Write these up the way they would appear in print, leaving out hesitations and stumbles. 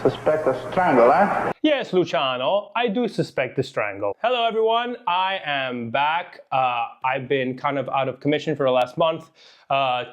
Suspect a strangle, eh? Yes, Luciano, I do suspect a strangle. Hello, everyone. I am back. I've been kind of out of commission for the last month,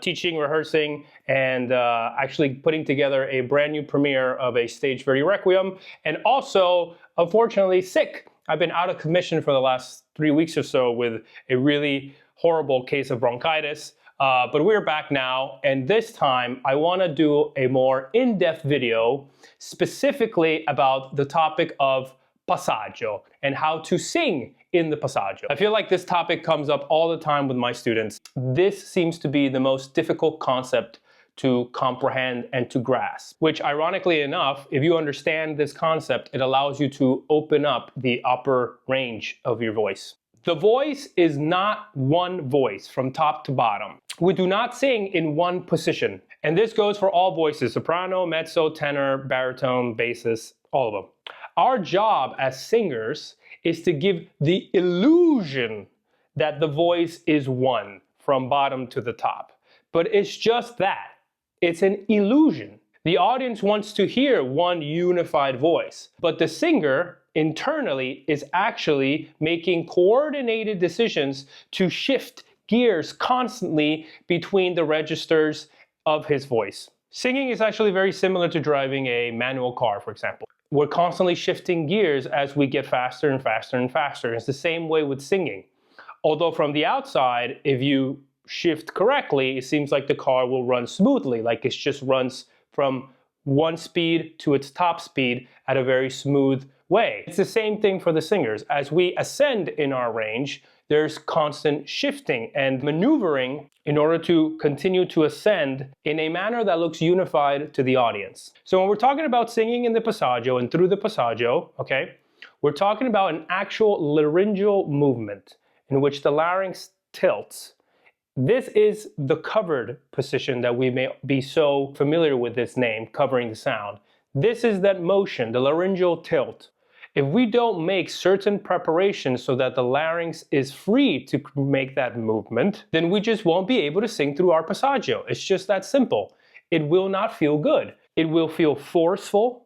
teaching, rehearsing, and actually putting together a brand new premiere of a Stage 30 Requiem, and also, unfortunately, sick. I've been out of commission for the last 3 weeks or so with a really horrible case of bronchitis. But we're back now, and this time I want to do a more in-depth video specifically about the topic of passaggio and how to sing in the passaggio. I feel like this topic comes up all the time with my students. This seems to be the most difficult concept to comprehend and to grasp, which ironically enough, if you understand this concept, it allows you to open up the upper range of your voice. The voice is not one voice from top to bottom. We do not sing in one position. And this goes for all voices: soprano, mezzo, tenor, baritone, basses, all of them. Our job as singers is to give the illusion that the voice is one from bottom to the top. But it's just that. It's an illusion. The audience wants to hear one unified voice, but the singer internally is actually making coordinated decisions to shift gears constantly between the registers of his voice. Singing is actually very similar to driving a manual car, for example. We're constantly shifting gears as we get faster and faster and faster. It's the same way with singing. Although from the outside, if you shift correctly, it seems like the car will run smoothly, like it just runs from one speed to its top speed at a very smooth way. It's the same thing for the singers. As we ascend in our range, there's constant shifting and maneuvering in order to continue to ascend in a manner that looks unified to the audience. So when we're talking about singing in the passaggio and through the passaggio, okay, we're talking about an actual laryngeal movement in which the larynx tilts. This is the covered position that we may be so familiar with this name, covering the sound. This is that motion, the laryngeal tilt. If we don't make certain preparations so that the larynx is free to make that movement, then we just won't be able to sing through our passaggio. It's just that simple. It will not feel good. It will feel forceful.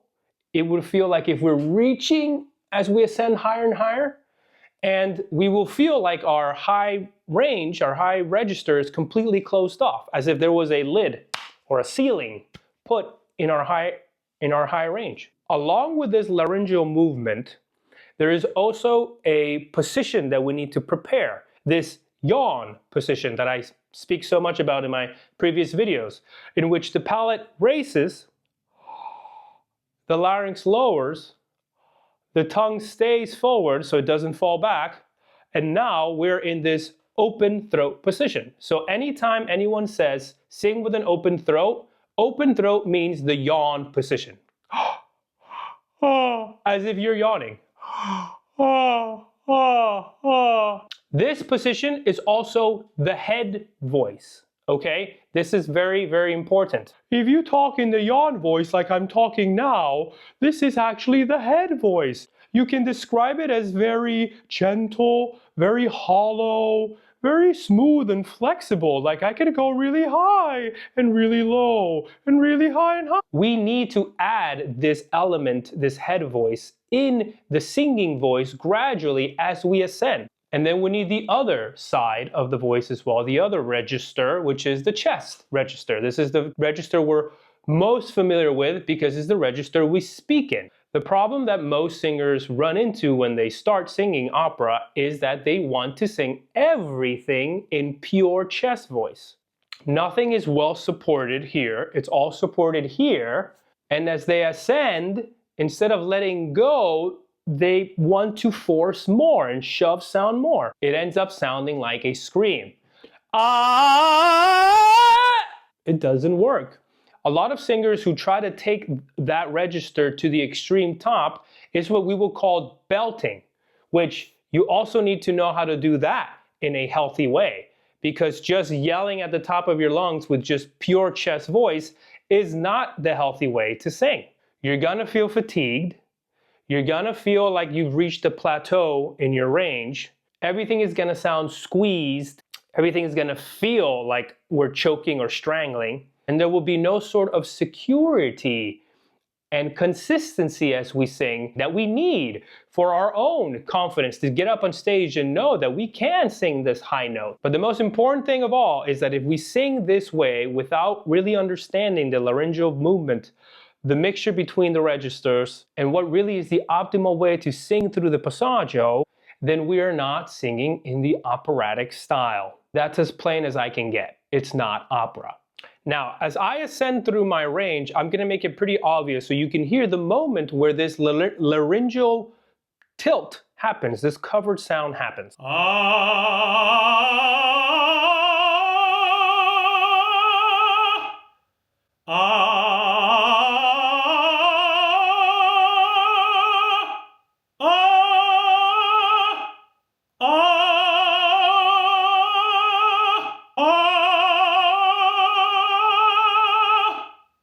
It will feel like if we're reaching as we ascend higher and higher, and we will feel like our high range, our high register is completely closed off, as if there was a lid or a ceiling put in our high range. Along with this laryngeal movement, there is also a position that we need to prepare, this yawn position that I speak so much about in my previous videos, in which the palate raises, the larynx lowers, the tongue stays forward so it doesn't fall back, and now we're in this open throat position. So anytime anyone says sing with an open throat means the yawn position. As if you're yawning. This position is also the head voice, okay? This is very, very important. If you talk in the yawn voice like I'm talking now, this is actually the head voice. You can describe it as very gentle, very hollow, very smooth and flexible. Like I could go really high and really low and really high and high. We need to add this element, this head voice, in the singing voice gradually as we ascend. And then we need the other side of the voice as well, the other register, which is the chest register. This is the register we're most familiar with because it's the register we speak in. The problem that most singers run into when they start singing opera is that they want to sing everything in pure chest voice. Nothing is well supported here. It's all supported here. And as they ascend, instead of letting go, they want to force more and shove sound more. It ends up sounding like a scream. Ah! It doesn't work. A lot of singers who try to take that register to the extreme top is what we will call belting, which you also need to know how to do that in a healthy way, because just yelling at the top of your lungs with just pure chest voice is not the healthy way to sing. You're gonna feel fatigued. You're gonna feel like you've reached a plateau in your range. Everything is gonna sound squeezed. Everything is gonna feel like we're choking or strangling. and there will be no sort of security and consistency as we sing that we need for our own confidence to get up on stage and know that we can sing this high note. But the most important thing of all is that if we sing this way without really understanding the laryngeal movement, the mixture between the registers, and what really is the optimal way to sing through the passaggio, then we are not singing in the operatic style. That's as plain as I can get. It's not opera. Now, as I ascend through my range, I'm going to make it pretty obvious so you can hear the moment where this laryngeal tilt happens, this covered sound happens.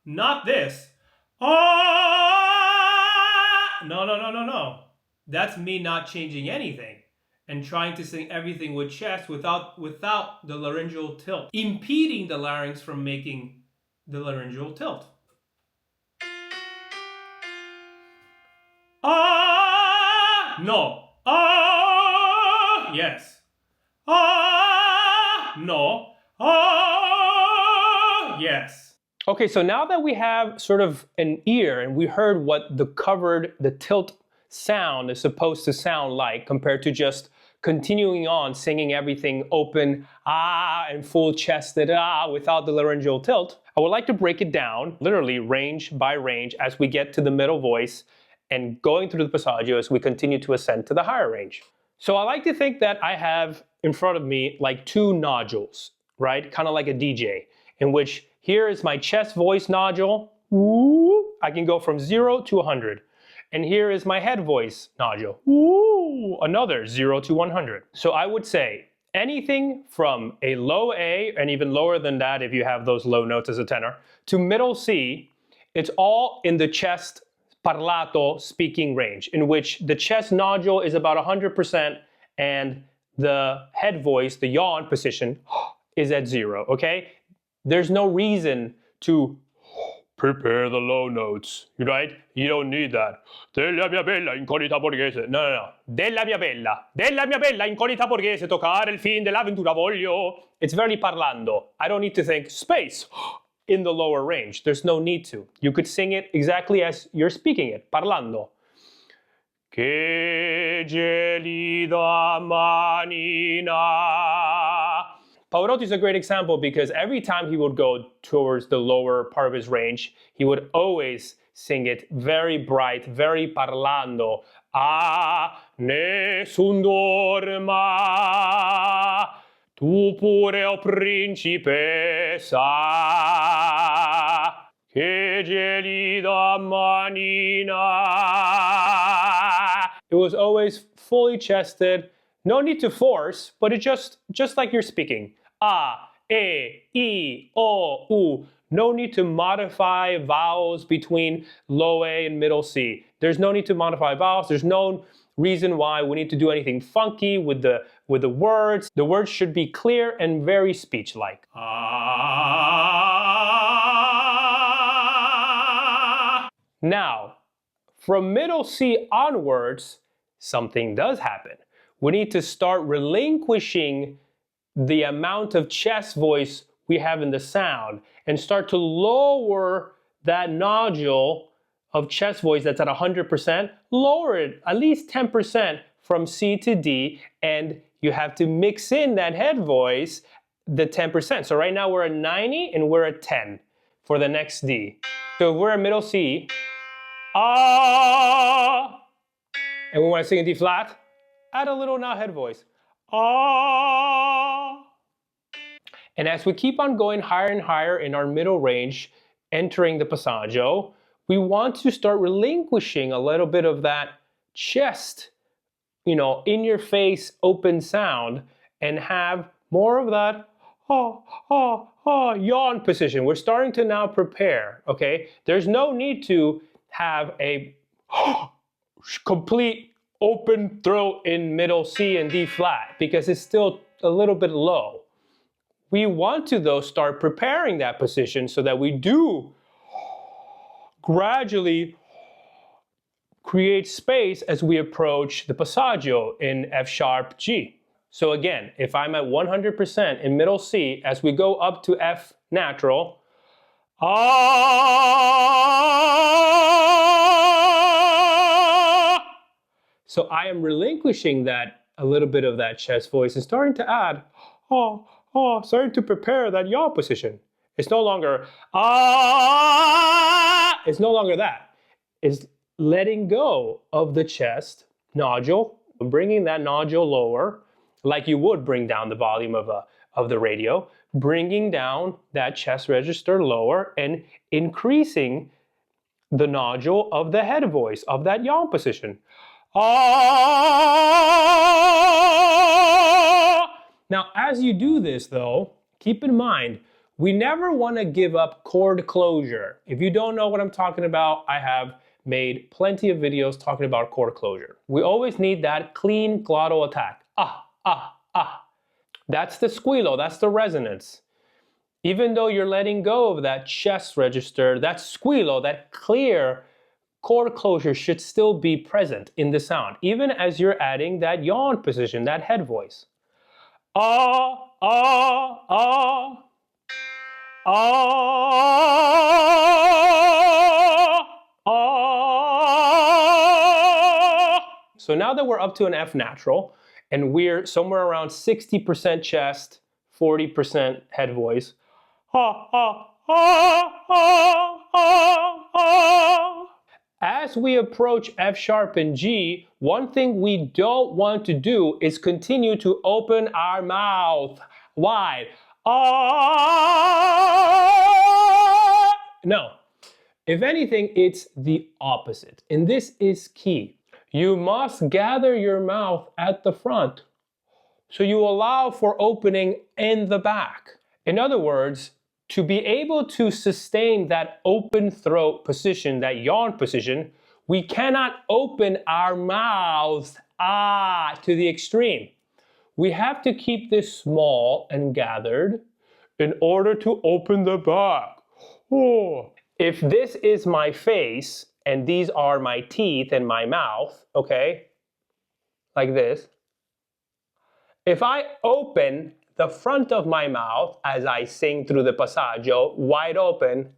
Not this. No. That's me not changing anything and trying to sing everything with chest without the laryngeal tilt, impeding the larynx from making the laryngeal tilt. No. Yes. No. Yes. Okay, so now that we have sort of an ear and we heard what the tilt sound is supposed to sound like compared to just continuing on singing everything open, and full chested, without the laryngeal tilt, I would like to break it down, literally range by range, as we get to the middle voice and going through the passaggio as we continue to ascend to the higher range. So I like to think that I have in front of me like two nodules, right? Kind of like a DJ, in which here is my chest voice nodule. Ooh, I can go from 0 to 100. And here is my head voice nodule. Ooh, another 0 to 100. So I would say anything from a low A, and even lower than that if you have those low notes as a tenor, to middle C, it's all in the chest parlato speaking range, in which the chest nodule is about 100% and the head voice, the yawn position, is at 0, okay? There's no reason to prepare the low notes, right? You don't need that. Della mia bella incognita borghese. No. Della mia bella incognita borghese, toccare il fin dell'avventura voglio. It's very parlando. I don't need to think space in the lower range. There's no need to. You could sing it exactly as you're speaking it, parlando. Che gelida manina. Pavarotti is a great example because every time he would go towards the lower part of his range, he would always sing it very bright, very parlando. Nessun dorma, tu pure o principessa, che gelida manina. It was always fully chested. No need to force, but it's just like you're speaking. E, O, U. No need to modify vowels between low A and middle C. There's no need to modify vowels. There's no reason why we need to do anything funky with the words. The words should be clear and very speech-like. Now, from middle C onwards, something does happen. We need to start relinquishing the amount of chest voice we have in the sound and start to lower that nodule of chest voice that's at 100%, lower it at least 10% from C to D, and you have to mix in that head voice, the 10%. So right now we're at 90 and we're at 10 for the next D. So if we're at middle C, and we want to sing in D flat, add a little now head voice. And as we keep on going higher and higher in our middle range, entering the passaggio, we want to start relinquishing a little bit of that chest, in your face open sound and have more of that yawn position. We're starting to now prepare, okay? There's no need to have a complete open throat in middle C and D flat because it's still a little bit low. We want to, though, start preparing that position so that we do gradually create space as we approach the passaggio in F sharp G. So again, if I'm at 100% in middle C, as we go up to F natural, so I am relinquishing that, a little bit of that chest voice and starting to add, starting to prepare that yaw position. It's no longer, it's no longer that. It's letting go of the chest nodule, bringing that nodule lower, like you would bring down the volume of the radio, bringing down that chest register lower and increasing the nodule of the head voice, of that yaw position. Now, as you do this, though, keep in mind, we never want to give up chord closure. If you don't know what I'm talking about, I have made plenty of videos talking about chord closure. We always need that clean glottal attack. That's the squealo, that's the resonance. Even though you're letting go of that chest register, that squealo, that clear chord closure should still be present in the sound, even as you're adding that yawn position, that head voice. So now that we're up to an F natural, and we're somewhere around 60% chest, 40% head voice, as we approach F sharp and G, one thing we don't want to do is continue to open our mouth wide. No. If anything, it's the opposite. And this is key. You must gather your mouth at the front, so you allow for opening in the back. In other words, to be able to sustain that open throat position, that yawn position, we cannot open our mouths to the extreme. We have to keep this small and gathered in order to open the back. If this is my face and these are my teeth and my mouth, okay, like this, if I open the front of my mouth as I sing through the passaggio wide open,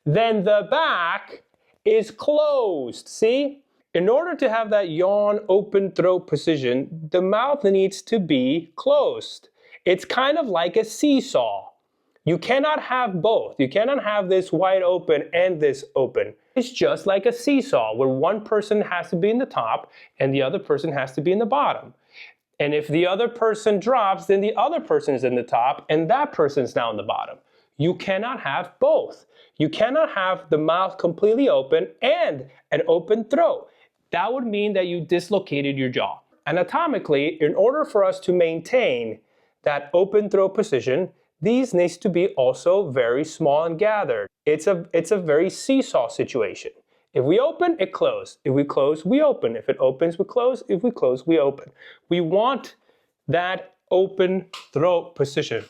then the back is closed, see? In order to have that yawn open throat position, the mouth needs to be closed. It's kind of like a seesaw. You cannot have both. You cannot have this wide open and this open. It's just like a seesaw where one person has to be in the top and the other person has to be in the bottom. And if the other person drops, then the other person is in the top and that person is now in the bottom. You cannot have both. You cannot have the mouth completely open and an open throat. That would mean that you dislocated your jaw. Anatomically, in order for us to maintain that open throat position, these needs to be also very small and gathered. It's a very seesaw situation. If we open, it closes. If we close, we open. If it opens, we close. If we close, we open. We want that open throat position.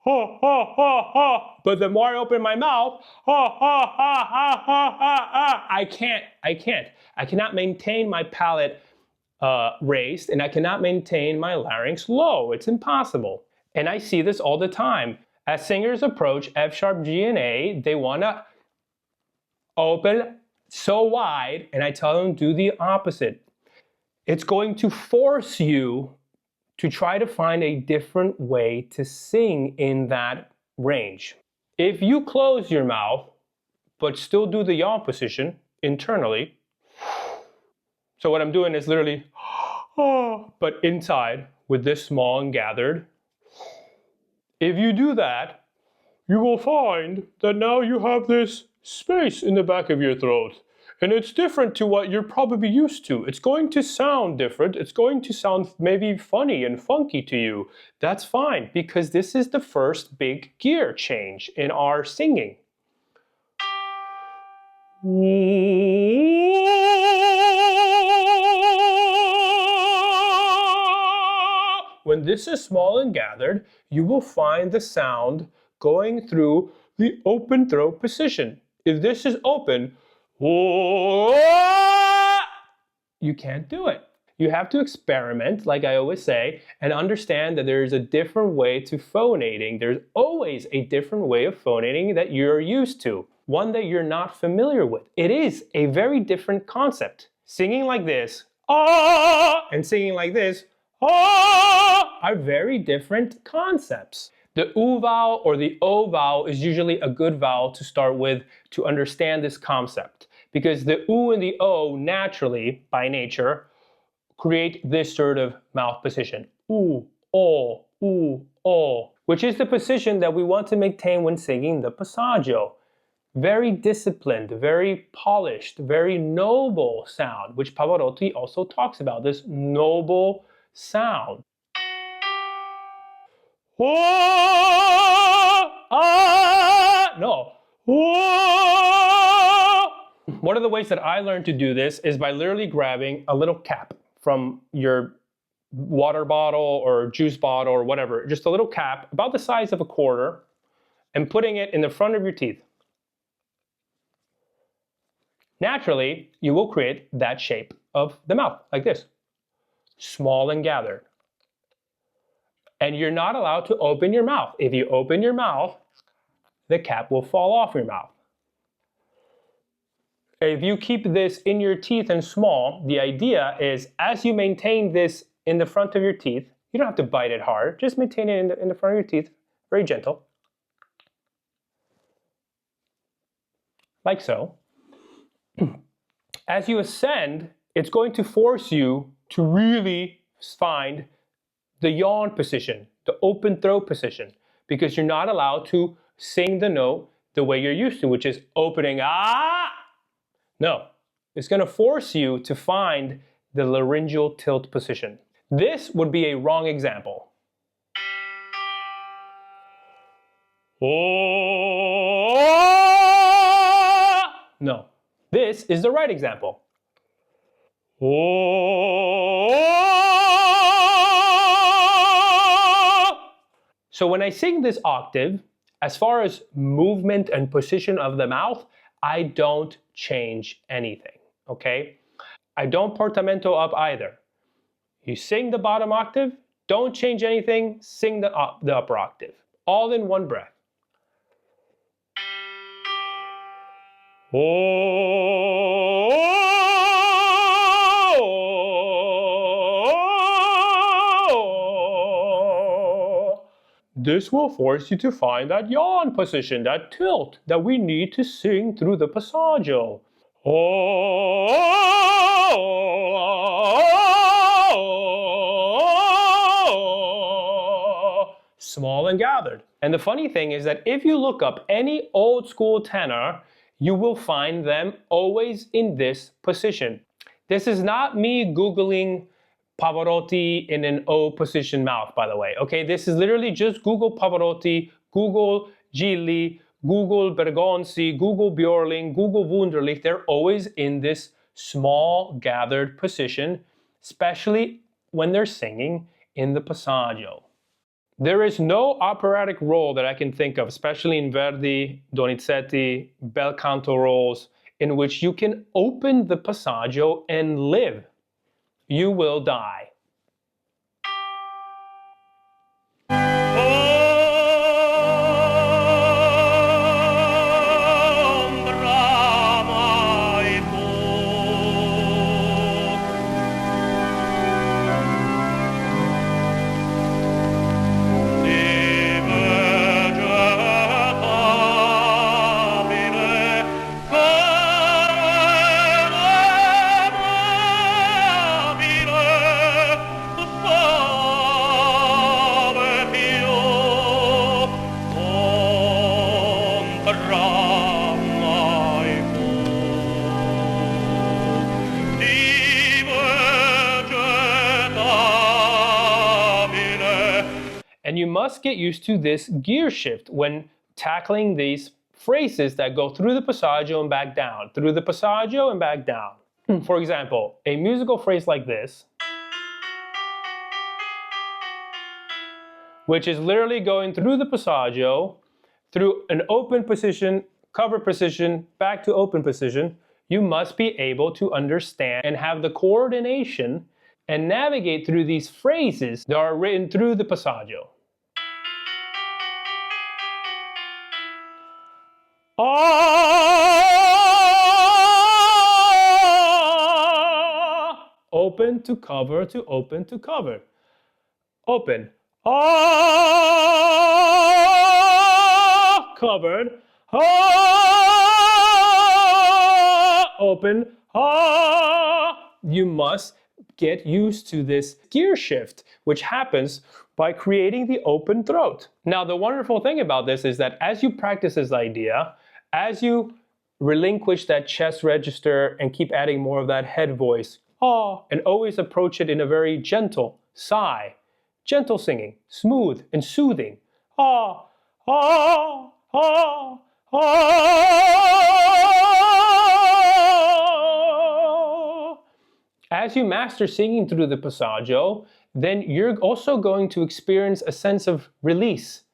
But the more I open my mouth, I cannot maintain my palate raised, and I cannot maintain my larynx low. It's impossible. And I see this all the time. As singers approach F sharp, G, and A, they want to open so wide, and I tell them do the opposite. It's going to force you to try to find a different way to sing in that range. If you close your mouth, but still do the yaw position internally, so what I'm doing is literally, but inside with this small and gathered. If you do that, you will find that now you have this space in the back of your throat. And it's different to what you're probably used to. It's going to sound different. It's going to sound maybe funny and funky to you. That's fine, because this is the first big gear change in our singing. When this is small and gathered, you will find the sound going through the open throat position. If this is open, you can't do it. You have to experiment, like I always say, and understand that there is a different way to phonating. There's always a different way of phonating that you're used to, one that you're not familiar with. It is a very different concept. Singing like this, and singing like this, are very different concepts. The U vowel or the O vowel is usually a good vowel to start with to understand this concept, because the U and the O naturally, by nature, create this sort of mouth position. U, O, which is the position that we want to maintain when singing the passaggio. Very disciplined, very polished, very noble sound, which Pavarotti also talks about, this noble sound. No. One of the ways that I learned to do this is by literally grabbing a little cap from your water bottle or juice bottle or whatever, just a little cap about the size of a quarter, and putting it in the front of your teeth. Naturally, you will create that shape of the mouth, like this, small and gathered. And you're not allowed to open your mouth. If you open your mouth, the cap will fall off your mouth. If you keep this in your teeth and small, the idea is as you maintain this in the front of your teeth, you don't have to bite it hard, just maintain it in the front of your teeth, very gentle. Like so. As you ascend, it's going to force you to really find the yawn position, the open throat position, because you're not allowed to sing the note the way you're used to, which is opening No, it's going to force you to find the laryngeal tilt position. This would be a wrong example. No, this is the right example. So when I sing this octave, as far as movement and position of the mouth, I don't change anything, okay? I don't portamento up either. You sing the bottom octave, don't change anything, sing the upper octave, all in one breath. This will force you to find that yawn position, that tilt that we need to sing through the passaggio. Small and gathered. And the funny thing is that if you look up any old school tenor, you will find them always in this position. This is not me Googling Pavarotti in an O position mouth, by the way. Okay, this is literally just Google Pavarotti, Google Gilli, Google Bergonzi, Google Björling, Google Wunderlich. They're always in this small gathered position, especially when they're singing in the passaggio. There is no operatic role that I can think of, especially in Verdi, Donizetti, bel canto roles, in which you can open the passaggio and live. You will die. And you must get used to this gear shift when tackling these phrases that go through the passaggio and back down, through the passaggio and back down. For example, a musical phrase like this which is literally going through the passaggio, through an open position, covered position, back to open position. You must be able to understand and have the coordination and navigate through these phrases that are written through the passaggio. Open to cover to open to cover. Open. Covered. Open. You must get used to this gear shift, which happens by creating the open throat. Now, the wonderful thing about this is that as you practice this idea, as you relinquish that chest register and keep adding more of that head voice, and always approach it in a very gentle sigh, gentle singing, smooth and soothing. As you master singing through the passaggio, then you're also going to experience a sense of release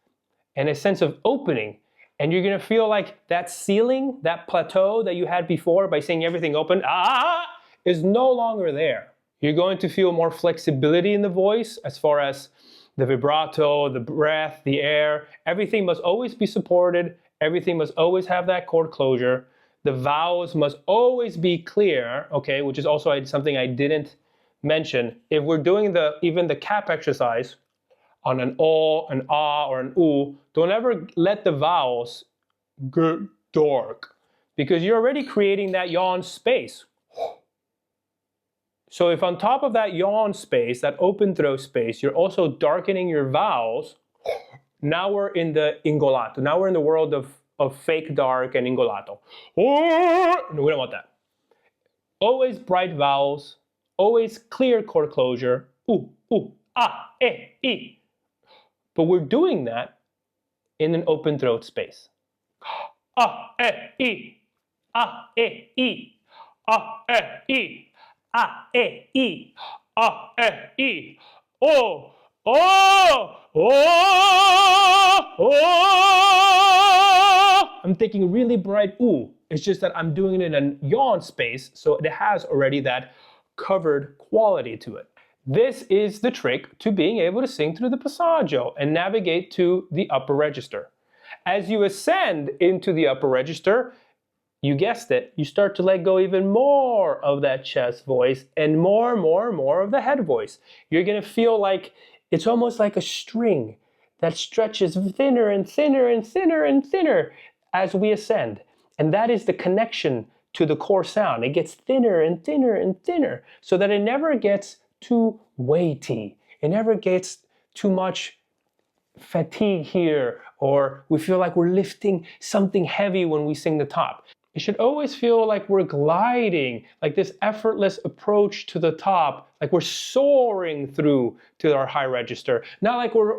and a sense of opening. And you're going to feel like that ceiling, that plateau that you had before by seeing everything open, is no longer there. You're going to feel more flexibility in the voice as far as the vibrato, the breath, the air. Everything must always be supported. Everything must always have that chord closure. The vowels must always be clear, okay, which is also something I didn't mention. If we're doing even the cap exercise on an O, an A, or an U, don't ever let the vowels get dark because you're already creating that yawn space. So if on top of that yawn space, that open throat space, you're also darkening your vowels, now we're in the ingolato. Now we're in the world of fake dark and ingolato. No, we don't want that. Always bright vowels, always clear chord closure. E. But we're doing that in an open throat space. E. E. E. E. E. O. I'm thinking really bright ooh. It's just that I'm doing it in a yawn space, so it has already that covered quality to it. This is the trick to being able to sing through the passaggio and navigate to the upper register. As you ascend into the upper register, you guessed it, you start to let go even more of that chest voice and more of the head voice. You're gonna feel like it's almost like a string that stretches thinner and thinner and thinner and thinner as we ascend. And that is the connection to the core sound. It gets thinner and thinner and thinner so that it never gets too weighty. It never gets too much fatigue here, or we feel like we're lifting something heavy when we sing the top. It should always feel like we're gliding, like this effortless approach to the top, like we're soaring through to our high register, not like we're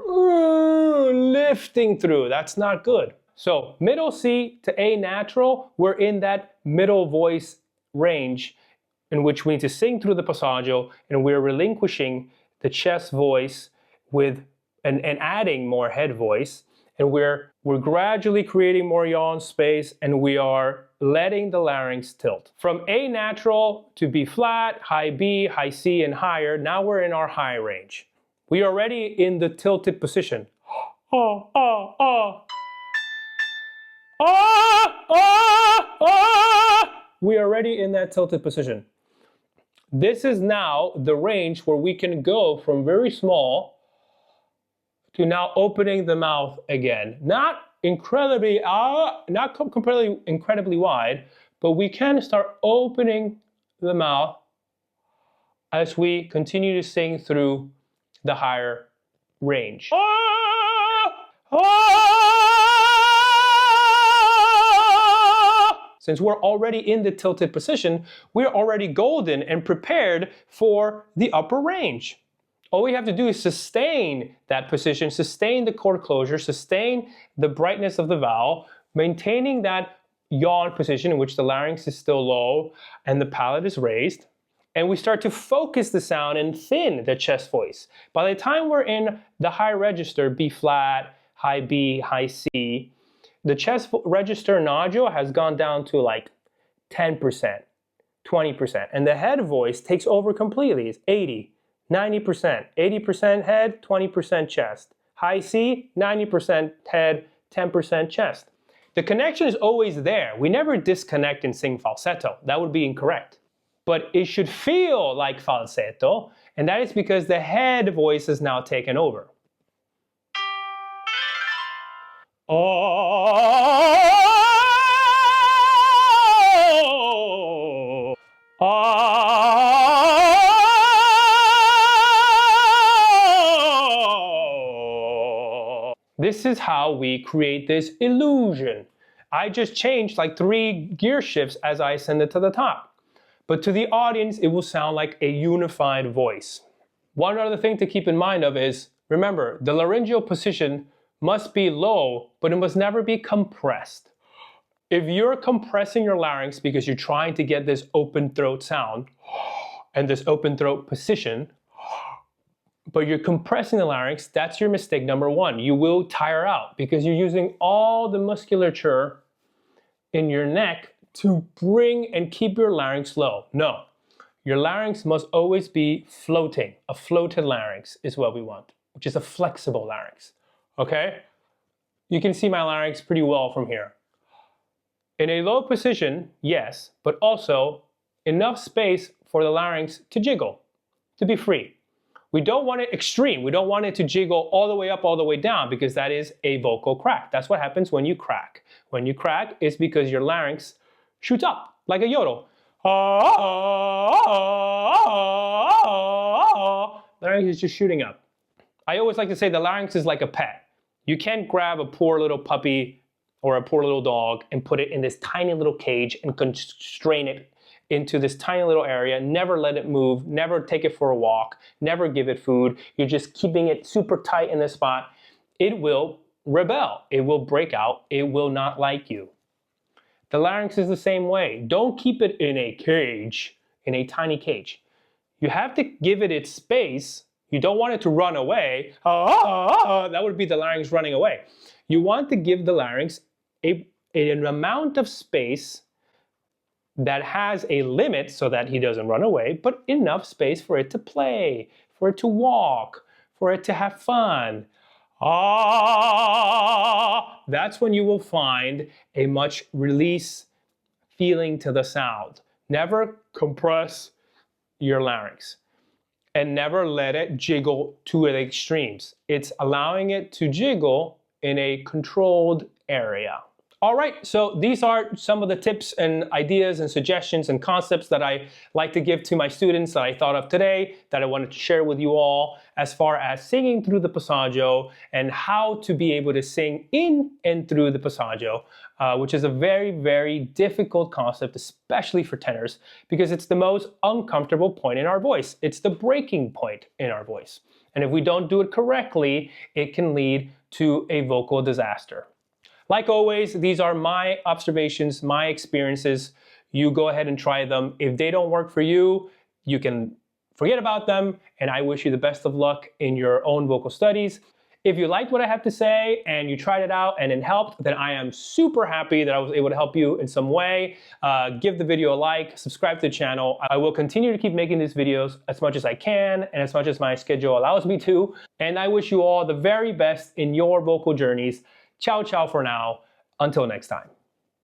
lifting through. That's not good. So middle C to A natural, we're in that middle voice range in which we need to sing through the passaggio, and we're relinquishing the chest voice with and adding more head voice, and we're gradually creating more yawn space, and we are letting the larynx tilt. From A natural to B flat, high B, high C, and higher, now we're in our high range. We are already in the tilted position. We are already in that tilted position. This is now the range where we can go from very small to now opening the mouth again. Not incredibly, not completely incredibly wide, but we can start opening the mouth as we continue to sing through the higher range. Since we're already in the tilted position, we're already golden and prepared for the upper range. All we have to do is sustain that position, sustain the chord closure, sustain the brightness of the vowel, maintaining that yawn position in which the larynx is still low and the palate is raised, and we start to focus the sound and thin the chest voice. By the time we're in the high register, B flat, high B, high C, the chest register nodule has gone down to like 10%, 20%, and the head voice takes over completely. It's 80, 90%, 80% head, 20% chest. High C, 90% head, 10% chest. The connection is always there. We never disconnect and sing falsetto. That would be incorrect. But it should feel like falsetto, and that is because the head voice is now taken over. Oh, oh. This is how we create this illusion. I just changed like 3 gear shifts as I ascended to the top. But to the audience, it will sound like a unified voice. One other thing to keep in mind of is, remember, the laryngeal position must be low, but it must never be compressed. If you're compressing your larynx because you're trying to get this open throat sound and this open throat position, but you're compressing the larynx, that's your mistake number 1. You will tire out because you're using all the musculature in your neck to bring and keep your larynx low. No, your larynx must always be floating. A floated larynx is what we want, which is a flexible larynx. Okay? You can see my larynx pretty well from here. In a low position, yes, but also enough space for the larynx to jiggle, to be free. We don't want it extreme. We don't want it to jiggle all the way up, all the way down, because that is a vocal crack. That's what happens when you crack. When you crack, it's because your larynx shoots up like a yodel. Larynx is just shooting up. I always like to say the larynx is like a pet. You can't grab a poor little puppy or a poor little dog and put it in this tiny little cage and constrain it into this tiny little area, never let it move, never take it for a walk, never give it food. You're just keeping it super tight in this spot. It will rebel. It will break out. It will not like you. The larynx is the same way. Don't keep it in a cage, in a tiny cage. You have to give it its space. You don't want it to run away. That would be the larynx running away. You want to give the larynx an amount of space that has a limit so that he doesn't run away, but enough space for it to play, for it to walk, for it to have fun. That's when you will find a much release feeling to the sound. Never compress your larynx and never let it jiggle to the extremes. It's allowing it to jiggle in a controlled area. All right, so these are some of the tips and ideas and suggestions and concepts that I like to give to my students that I thought of today, that I wanted to share with you all as far as singing through the passaggio and how to be able to sing in and through the passaggio, which is a very, very difficult concept, especially for tenors, because it's the most uncomfortable point in our voice. It's the breaking point in our voice. And if we don't do it correctly, it can lead to a vocal disaster. Like always, these are my observations, my experiences. You go ahead and try them. If they don't work for you, you can forget about them, and I wish you the best of luck in your own vocal studies. If you liked what I have to say and you tried it out and it helped, then I am super happy that I was able to help you in some way. Give the video a like, subscribe to the channel. I will continue to keep making these videos as much as I can and as much as my schedule allows me to. And I wish you all the very best in your vocal journeys. Ciao, ciao for now. Until next time.